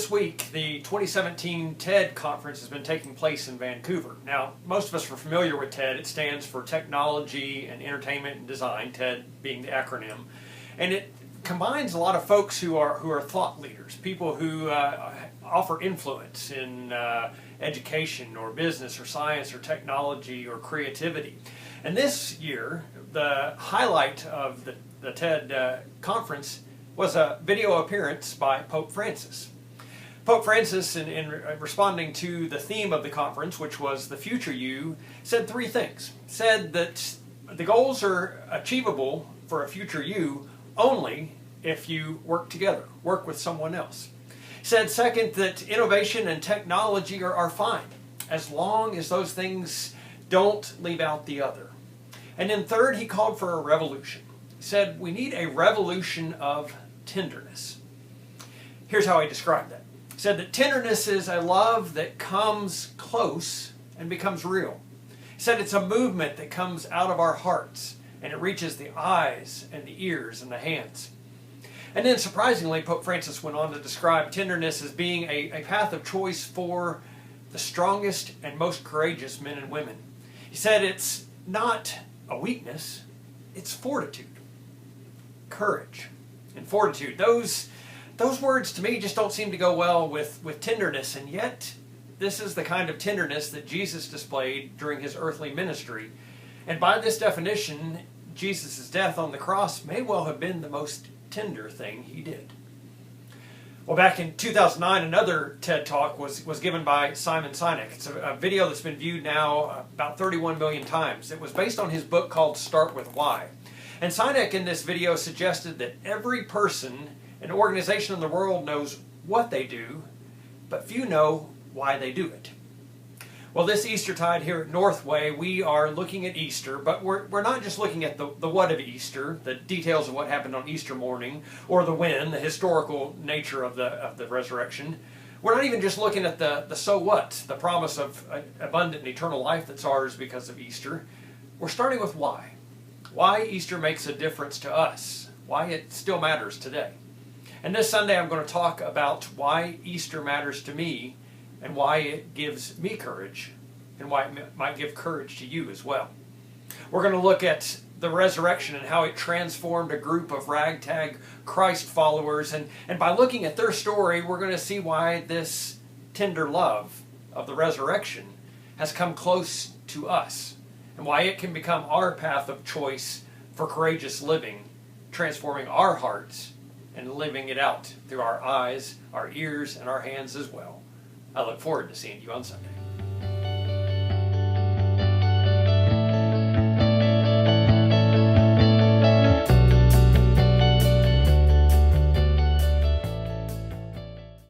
this week, the 2017 TED conference has been taking place in Vancouver. Now, most of us are familiar with TED. It stands for Technology and Entertainment and Design, TED being the acronym. And it combines a lot of folks who are thought leaders, people who offer influence in education or business or science or technology or creativity. And this year, the highlight of the TED conference was a video appearance by Pope Francis. Pope Francis, in responding to the theme of the conference, which was the future you, said three things. Said that the goals are achievable for a future you only if you work together, work with someone else. Said second, that innovation and technology are fine, as long as those things don't leave out the other. And then third, he called for a revolution. He said we need a revolution of tenderness. Here's how he described that. He said that tenderness is a love that comes close and becomes real. He said it's a movement that comes out of our hearts and it reaches the eyes and the ears and the hands. And then surprisingly, Pope Francis went on to describe tenderness as being a path of choice for the strongest and most courageous men and women. He said it's not a weakness, it's fortitude, courage, and fortitude. Those words to me just don't seem to go well with tenderness, and yet this is the kind of tenderness that Jesus displayed during his earthly ministry. And by this definition, Jesus' death on the cross may well have been the most tender thing he did. Well, back in 2009, another TED Talk was given by Simon Sinek. It's a video that's been viewed now about 31 million times. It was based on his book called Start With Why. And Sinek in this video suggested that every person and organization in the world knows what they do, but few know why they do it. Well, this Eastertide here at Northway, we are looking at Easter, but we're not just looking at the what of Easter, the details of what happened on Easter morning, or the when, the historical nature of the resurrection. We're not even just looking at the so what, the promise of abundant and eternal life that's ours because of Easter. We're starting with why. Why Easter makes a difference to us, why it still matters today. And this Sunday I'm going to talk about why Easter matters to me and why it gives me courage and why it might give courage to you as well. We're going to look at the resurrection and how it transformed a group of ragtag Christ followers. And by looking at their story, we're going to see why this tender love of the resurrection has come close to us, and why it can become our path of choice for courageous living, transforming our hearts and living it out through our eyes, our ears, and our hands as well. I look forward to seeing you on Sunday.